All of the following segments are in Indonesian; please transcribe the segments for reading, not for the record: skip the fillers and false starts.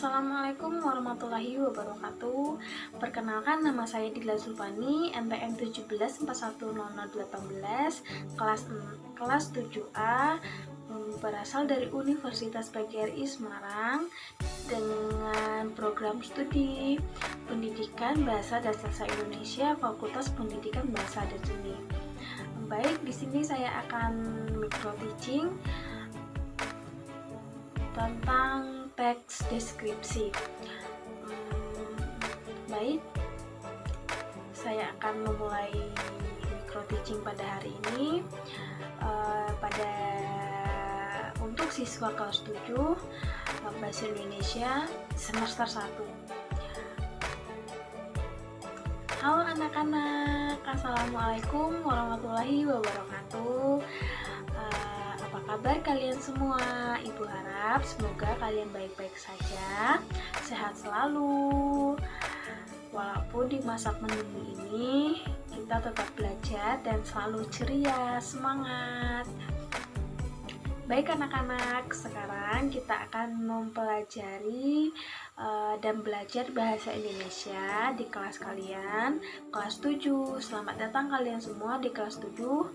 Assalamualaikum warahmatullahi wabarakatuh. Perkenalkan, nama saya Dila Zulfani, NPM 17410018, kelas 7A, berasal dari Universitas PGRI Semarang dengan program studi Pendidikan Bahasa dan Sastra Indonesia, Fakultas Pendidikan Bahasa dan Seni. Baik, di sini saya akan micro teaching tentang teks deskripsi. Baik, saya akan memulai micro teaching pada hari ini. Untuk siswa kelas 7 Bahasa Indonesia semester 1. Halo anak-anak, Assalamualaikum warahmatullahi wabarakatuh. Apa kabar kalian semua? Ibu harap semoga kalian baik-baik saja, sehat selalu. Walaupun di masa pandemi ini kita tetap belajar dan selalu ceria, semangat. Baik anak-anak, sekarang kita akan mempelajari dan belajar bahasa Indonesia di kelas kalian, kelas 7. Selamat datang kalian semua di kelas 7.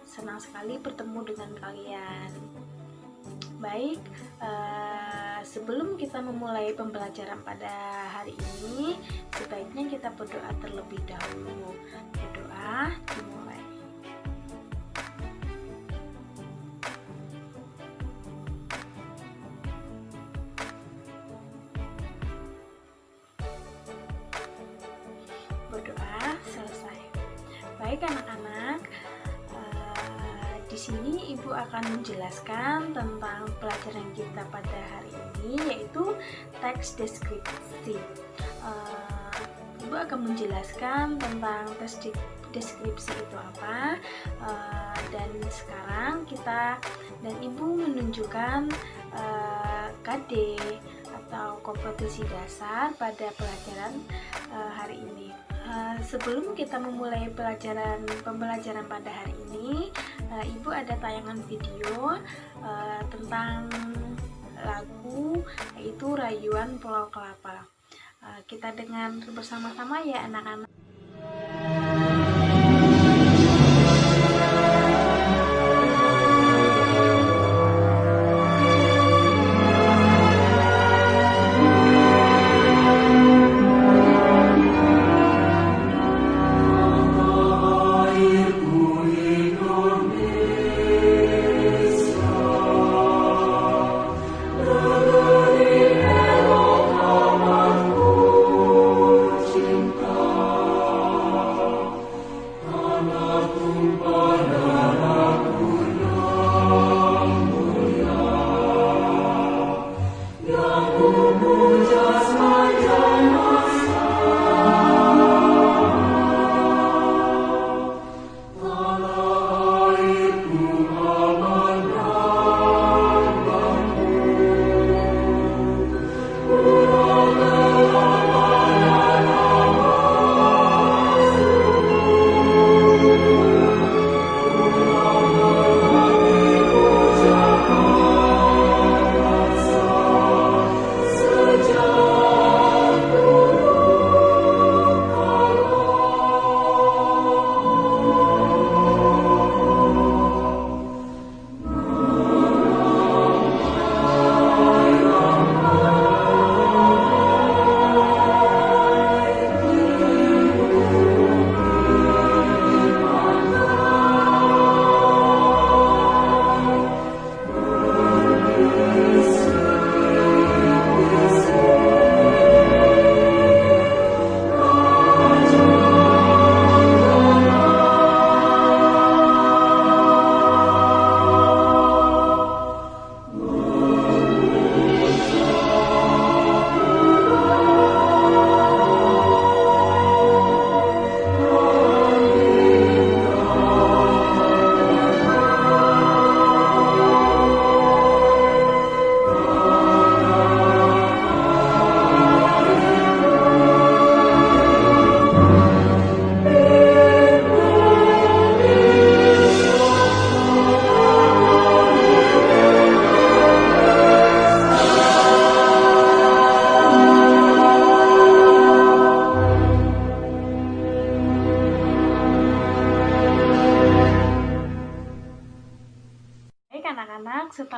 Senang sekali bertemu dengan kalian. Baik, sebelum kita memulai pembelajaran pada hari ini, sebaiknya kita berdoa terlebih dahulu. Berdoa dimulai. Berdoa selesai. Baik anak-anak, di sini Ibu akan menjelaskan tentang pelajaran kita pada hari ini, yaitu teks deskripsi. Ibu akan menjelaskan tentang teks deskripsi itu apa, dan sekarang Ibu menunjukkan KD atau kompetisi dasar pada pelajaran hari ini. Sebelum kita memulai pembelajaran pada hari ini, Ibu ada tayangan video tentang lagu, yaitu Rayuan Pulau Kelapa. Kita dengar bersama-sama ya anak-anak. Cinta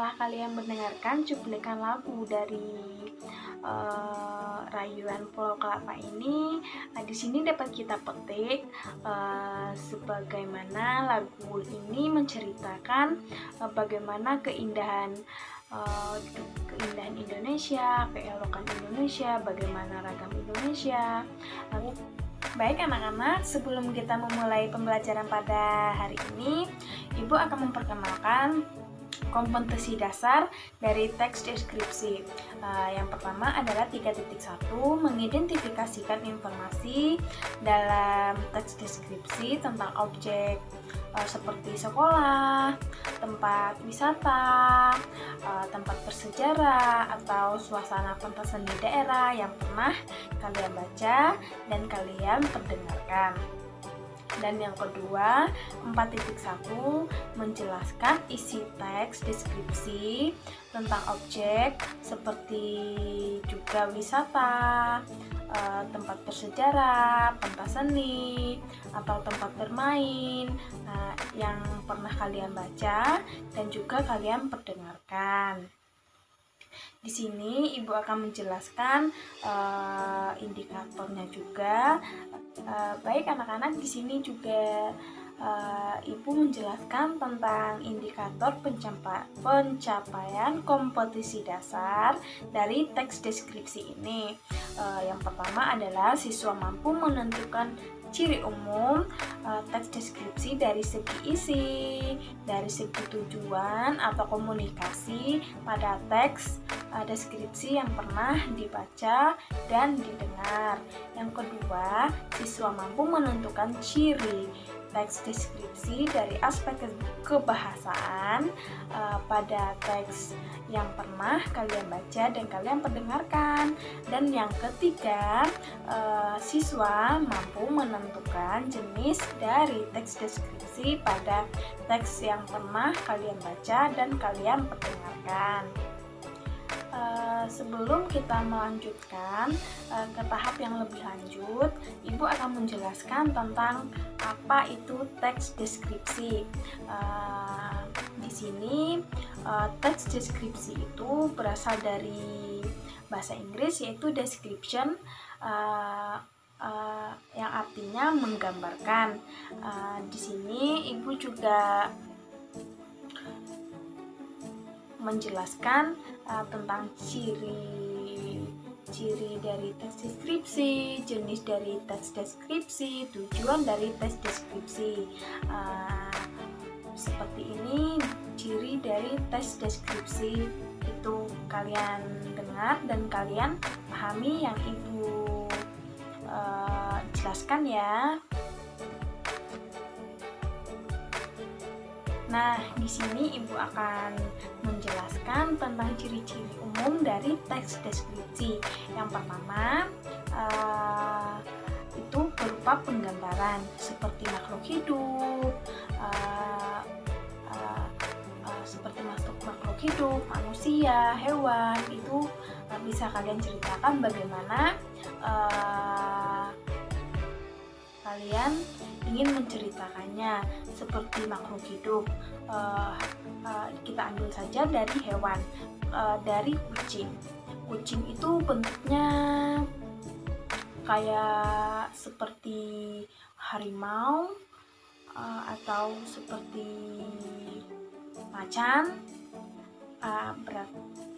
setelah kalian mendengarkan cuplikan lagu dari Rayuan Pulau Kelapa ini, di sini dapat kita petik sebagaimana lagu ini menceritakan bagaimana keindahan Indonesia, keelokan Indonesia, bagaimana ragam Indonesia. Baik anak-anak, sebelum kita memulai pembelajaran pada hari ini, Ibu akan memperkenalkan kompetensi dasar dari teks deskripsi. Yang pertama adalah 3.1, mengidentifikasikan informasi dalam teks deskripsi tentang objek seperti sekolah, tempat wisata, tempat bersejarah, atau suasana pentas seni daerah yang pernah kalian baca dan kalian perdengarkan. Dan yang kedua, 4.1, menjelaskan isi teks deskripsi tentang objek seperti juga wisata, tempat bersejarah, pentas seni, atau tempat bermain yang pernah kalian baca dan juga kalian perdengarkan. Di sini Ibu akan menjelaskan indikatornya juga. Baik anak-anak, di sini juga Ibu menjelaskan tentang indikator pencapaian kompetensi dasar dari teks deskripsi ini. Yang pertama adalah siswa mampu menentukan ciri umum teks deskripsi dari segi isi, dari segi tujuan atau komunikasi pada teks deskripsi yang pernah dibaca dan didengar. Yang kedua, siswa mampu menentukan ciri teks deskripsi dari aspek kebahasaan pada teks yang pernah kalian baca dan kalian pendengarkan. Dan yang ketiga, siswa mampu menentukan jenis dari teks deskripsi pada teks yang pernah kalian baca dan kalian pendengarkan. Sebelum kita melanjutkan ke tahap yang lebih lanjut, Ibu akan menjelaskan tentang apa itu teks deskripsi. Di sini teks deskripsi itu berasal dari bahasa Inggris, yaitu description, yang artinya menggambarkan. Di sini Ibu juga menjelaskan tentang ciri dari teks deskripsi, jenis dari teks deskripsi, tujuan dari teks deskripsi. Seperti ini ciri dari teks deskripsi itu kalian dengar dan kalian pahami yang Ibu jelaskan ya. Nah, di sini Ibu akan menjelaskan tentang ciri-ciri umum dari teks deskripsi. Yang pertama, itu berupa penggambaran seperti makhluk hidup, manusia, hewan. Itu bisa kalian ceritakan bagaimana kalian ingin menceritakannya. Seperti makhluk hidup, kita ambil saja dari hewan, dari kucing. Kucing itu bentuknya kayak seperti harimau atau seperti macan.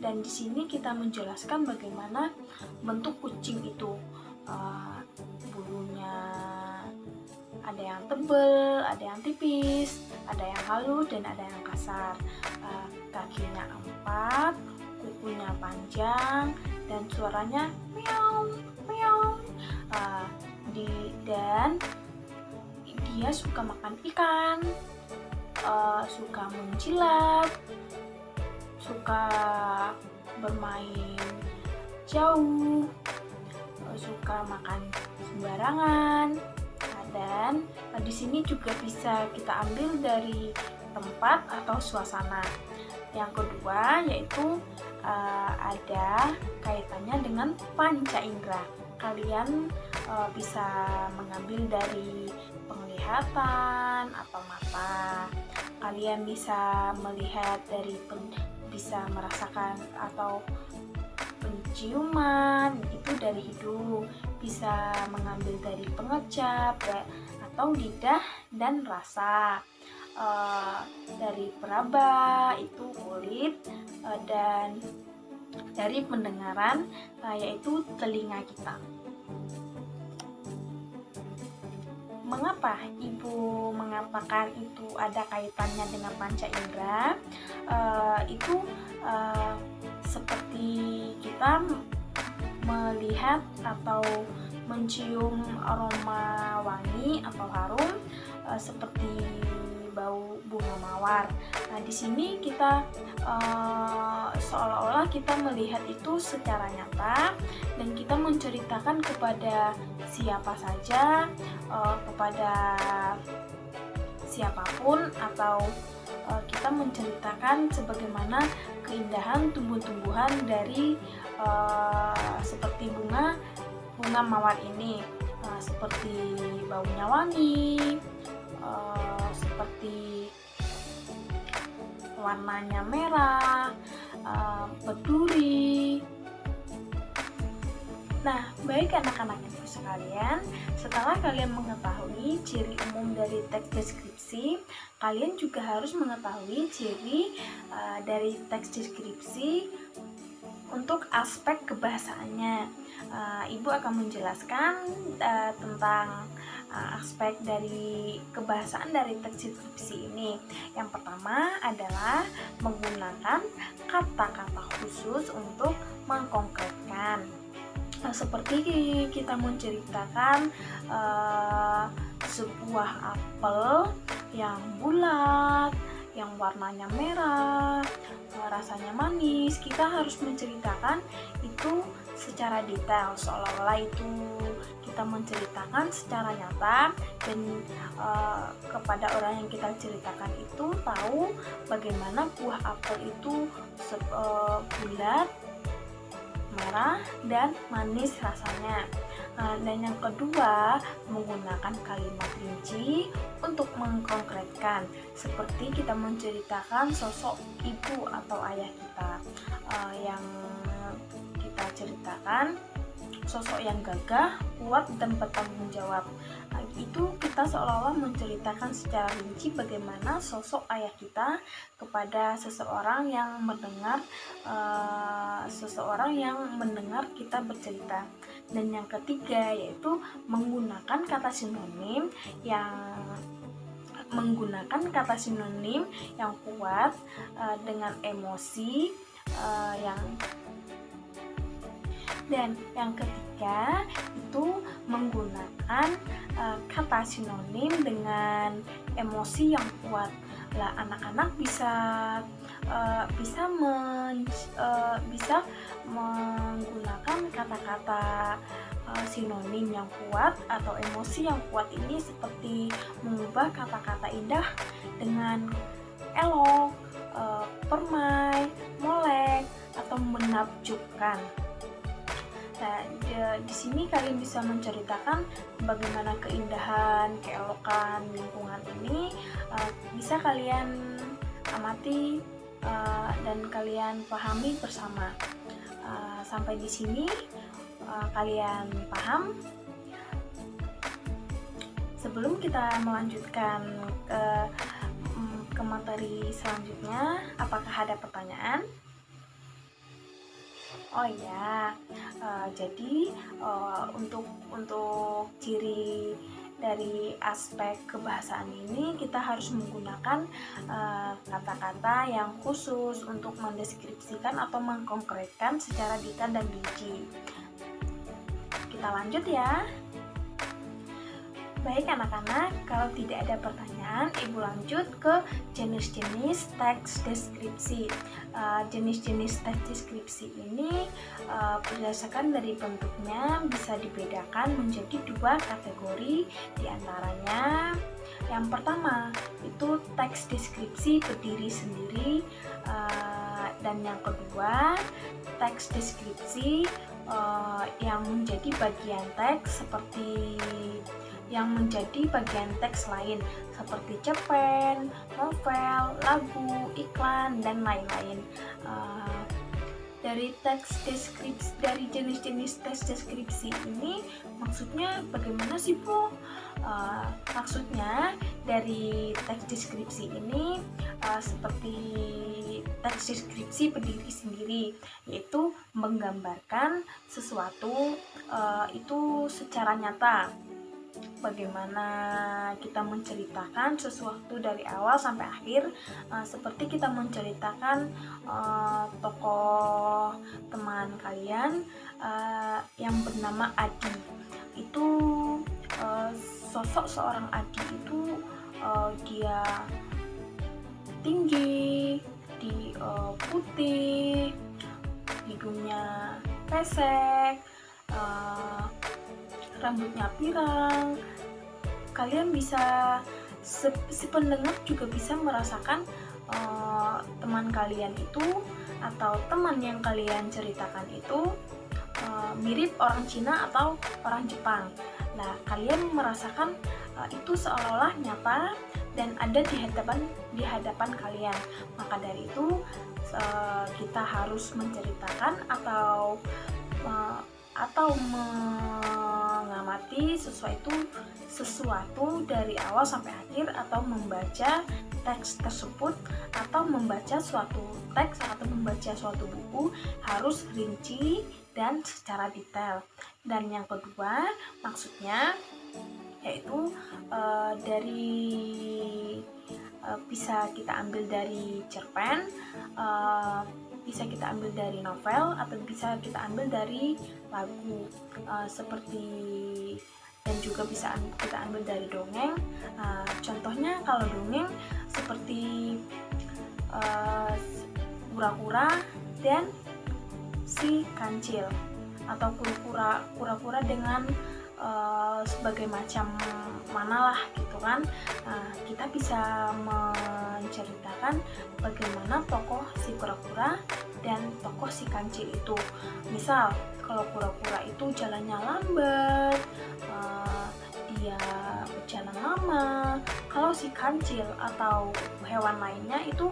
Dan di sini kita menjelaskan bagaimana bentuk kucing itu. Bulunya ada yang tebal, ada yang tipis, ada yang halus dan ada yang kasar. Kakinya 4, kukunya panjang dan suaranya meow meow. Dan dia suka makan ikan, suka menjilat, suka bermain jauh, suka makan sembarangan. Dan di sini juga bisa kita ambil dari tempat atau suasana. Yang kedua yaitu ada kaitannya dengan panca indera. Kalian bisa mengambil dari penglihatan atau mata. Kalian bisa melihat dari bisa merasakan atau penciuman itu dari hidung, bisa mengambil dari pengecap atau lidah dan rasa. Dari peraba itu kulit, dan dari pendengaran yaitu telinga kita. Mengapa Ibu mengatakan itu ada kaitannya dengan panca indera? Itu seperti kita melihat atau mencium aroma wangi atau harum, seperti bau bunga mawar. Nah, di sini kita seolah-olah kita melihat itu secara nyata dan kita menceritakan kepada siapa saja, kepada siapapun, atau kita menceritakan sebagaimana keindahan tumbuh-tumbuhan dari seperti bunga mawar ini, seperti baunya wangi, seperti warnanya merah, berduri. Nah, baik anak-anak ibu sekalian, setelah kalian mengetahui ciri umum dari teks deskripsi, kalian juga harus mengetahui ciri dari teks deskripsi untuk aspek kebahasaannya. Ibu akan menjelaskan tentang aspek dari kebahasaan dari teks deskripsi ini. Yang pertama adalah menggunakan kata-kata khusus untuk mengkonkretkan. Seperti kita menceritakan sebuah apel yang bulat, yang warnanya merah, rasanya manis. Kita harus menceritakan itu secara detail, seolah-olah itu kita menceritakan secara nyata, dan kepada orang yang kita ceritakan itu tahu bagaimana buah apel itu bulat, merah, dan manis rasanya. Dan yang kedua, menggunakan kalimat rinci untuk mengkonkretkan, seperti kita menceritakan sosok ibu atau ayah kita, yang kita ceritakan sosok yang gagah, kuat, dan bertanggung jawab. Itu kita seolah-olah menceritakan secara rinci bagaimana sosok ayah kita kepada seseorang yang mendengar kita bercerita. Dan yang ketiga yaitu menggunakan kata sinonim yang kuat dengan emosi dan yang ketiga itu menggunakan kata sinonim dengan emosi yang kuat. Lah, anak-anak bisa menggunakan kata-kata sinonim yang kuat atau emosi yang kuat ini seperti mengubah kata-kata indah dengan elok, permai, molek, atau menakjubkan. Nah, di sini kalian bisa menceritakan bagaimana keindahan, keelokan lingkungan ini bisa kalian amati dan kalian pahami bersama. Sampai di sini kalian paham? Sebelum kita melanjutkan ke materi selanjutnya, apakah ada pertanyaan? Oh ya, jadi untuk ciri dari aspek kebahasaan ini kita harus menggunakan kata-kata yang khusus untuk mendeskripsikan atau mengkonkretkan secara detail dan rinci. Kita lanjut ya. Baik anak-anak, kalau tidak ada pertanyaan, Ibu lanjut ke jenis-jenis teks deskripsi. Jenis-jenis teks deskripsi ini berdasarkan dari bentuknya bisa dibedakan menjadi dua kategori, diantaranya yang pertama itu teks deskripsi berdiri sendiri, dan yang kedua teks deskripsi yang menjadi bagian teks seperti yang menjadi bagian teks lain seperti cerpen, novel, lagu, iklan, dan lain-lain. Dari jenis-jenis teks deskripsi ini maksudnya bagaimana sih Bu? Maksudnya dari teks deskripsi ini seperti teks deskripsi berdiri sendiri, yaitu menggambarkan sesuatu itu secara nyata. Bagaimana kita menceritakan sesuatu dari awal sampai akhir, seperti kita menceritakan tokoh teman kalian yang bernama Adi. Itu sosok seorang Adi itu dia tinggi, putih, hidungnya pesek, rambutnya pirang. Kalian bisa, si pendengar juga bisa merasakan teman kalian itu atau teman yang kalian ceritakan itu mirip orang Cina atau orang Jepang. Nah, kalian merasakan itu seolah-olah nyata dan ada di hadapan kalian. Maka dari itu kita harus menceritakan atau mengamati sesuatu dari awal sampai akhir, atau membaca teks tersebut, atau membaca suatu teks atau membaca suatu buku harus rinci dan secara detail. Dan yang kedua maksudnya yaitu bisa kita ambil dari cerpen, bisa kita ambil dari novel, atau bisa kita ambil dari lagu, dan juga bisa kita ambil dari dongeng. Contohnya kalau dongeng seperti kura-kura dan si kancil, atau kura-kura dengan sebagai macam manalah gitu kan. Kita bisa menceritakan bagaimana tokoh si kura-kura dan tokoh si kancil itu. Misal kalau kura-kura itu jalannya lambat, dia berjalan lama. Kalau si kancil atau hewan lainnya itu,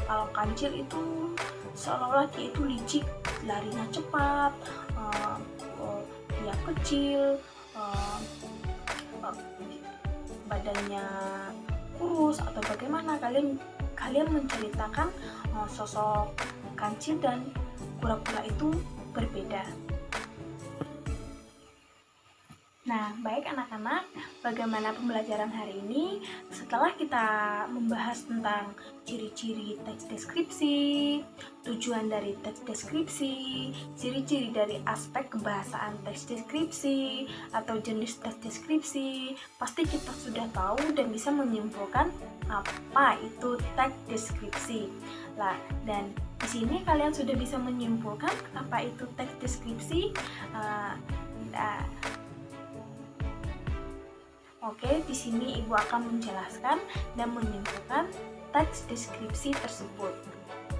kalau kancil itu seolah-olah dia itu licik, larinya cepat, dia kecil, badannya kurus, atau bagaimana kalian menceritakan sosok kancil dan kura-kura itu berbeda. Nah, baik anak-anak, bagaimana pembelajaran hari ini? Setelah kita membahas tentang ciri-ciri teks deskripsi, tujuan dari teks deskripsi, ciri-ciri dari aspek kebahasaan teks deskripsi, atau jenis teks deskripsi, pasti kita sudah tahu dan bisa menyimpulkan apa itu teks deskripsi. Lah, dan di sini kalian sudah bisa menyimpulkan apa itu teks deskripsi. Oke, di sini Ibu akan menjelaskan dan menyimpulkan teks deskripsi tersebut.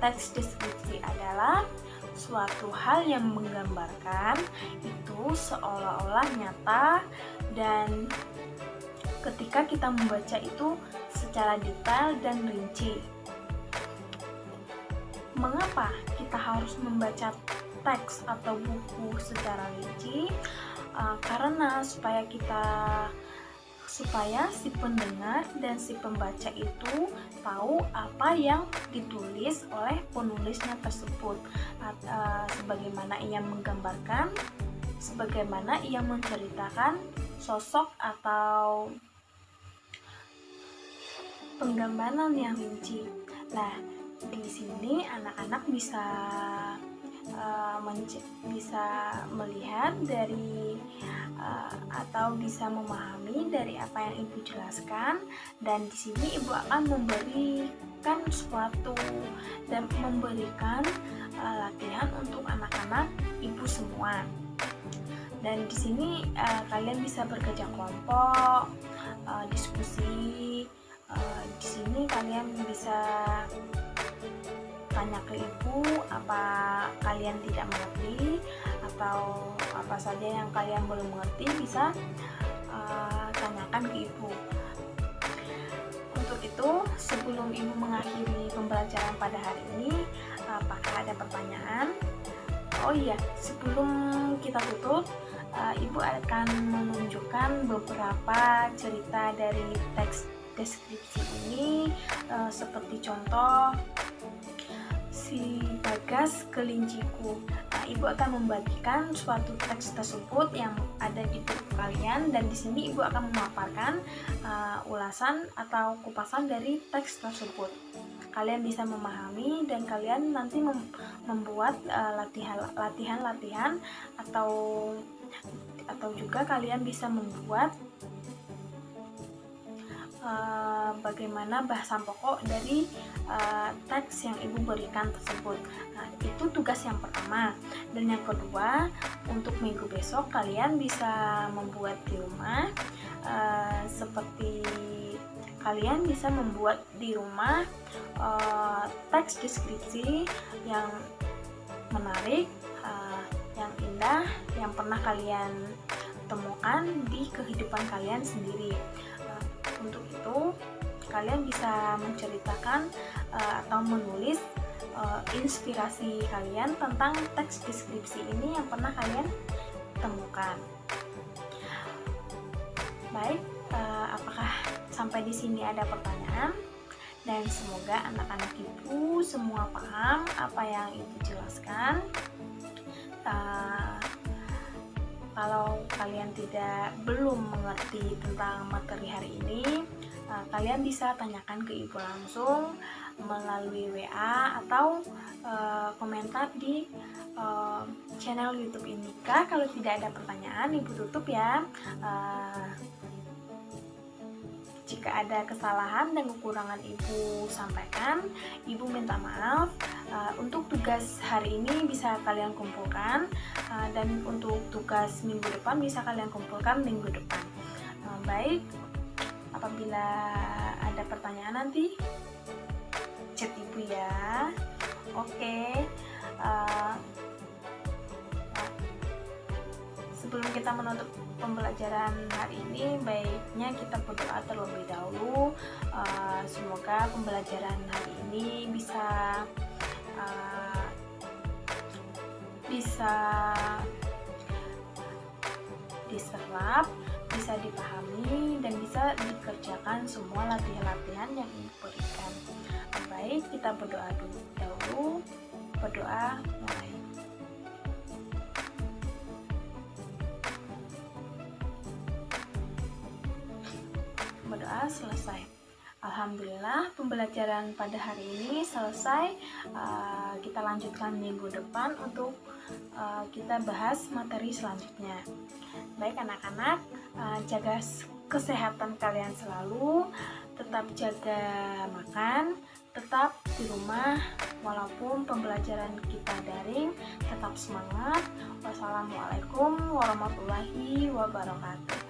Teks deskripsi adalah suatu hal yang menggambarkan itu seolah-olah nyata, dan ketika kita membaca itu secara detail dan rinci. Mengapa kita harus membaca teks atau buku secara rinci? Karena supaya si pendengar dan si pembaca itu tahu apa yang ditulis oleh penulisnya tersebut, sebagaimana ia menggambarkan, sebagaimana ia menceritakan sosok atau penggambaran yang rinci. Nah, di sini anak-anak bisa melihat dari atau bisa memahami dari apa yang Ibu jelaskan, dan di sini Ibu akan memberikan suatu dan memberikan latihan untuk anak-anak Ibu semua. Dan di sini kalian bisa bekerja kelompok, diskusi. Di sini kalian bisa tanya ke Ibu apa kalian tidak mengerti, atau apa saja yang kalian belum mengerti, bisa tanyakan ke Ibu. Untuk itu, sebelum Ibu mengakhiri pembelajaran pada hari ini, apakah ada pertanyaan? Oh iya, sebelum kita tutup, Ibu akan menunjukkan beberapa cerita dari teks deskripsi ini, seperti contoh si Bagas Kelinciku. Ibu akan membagikan suatu teks tersebut yang ada di buku kalian, dan di sini Ibu akan memaparkan ulasan atau kupasan dari teks tersebut. Kalian bisa memahami dan kalian nanti membuat latihan-latihan atau juga kalian bisa membuat bagaimana bahasan pokok dari teks yang Ibu berikan tersebut. Nah, itu tugas yang pertama. Dan yang kedua, untuk minggu besok kalian bisa membuat di rumah, seperti kalian bisa membuat di rumah teks deskripsi yang menarik, yang indah, yang pernah kalian temukan di kehidupan kalian sendiri. Untuk itu, kalian bisa menceritakan atau menulis inspirasi kalian tentang teks deskripsi ini yang pernah kalian temukan. Baik, apakah sampai di sini ada pertanyaan? Dan semoga anak-anak Ibu semua paham apa yang Ibu jelaskan. Kalau kalian belum mengerti tentang materi hari ini, kalian bisa tanyakan ke Ibu langsung melalui WA atau komentar di channel YouTube ini. Kalau tidak ada pertanyaan, Ibu tutup ya. Jika ada kesalahan dan kekurangan Ibu sampaikan, Ibu minta maaf. Untuk tugas hari ini bisa kalian kumpulkan, dan untuk tugas minggu depan bisa kalian kumpulkan minggu depan. Baik, apabila ada pertanyaan nanti chat Ibu ya. Oke. Sebelum kita menutup pembelajaran hari ini, baiknya kita berdoa terlebih dahulu. Semoga pembelajaran hari ini bisa diserap, bisa dipahami, dan bisa dikerjakan semua latihan-latihan yang diberikan. Baik, kita berdoa dahulu. Berdoa mulai. Berdoa selesai. Alhamdulillah, pembelajaran pada hari ini selesai. Kita lanjutkan minggu depan untuk kita bahas materi selanjutnya. Baik anak-anak, jaga kesehatan kalian selalu, tetap jaga makan, tetap di rumah walaupun pembelajaran kita daring, tetap semangat. Wassalamualaikum warahmatullahi wabarakatuh.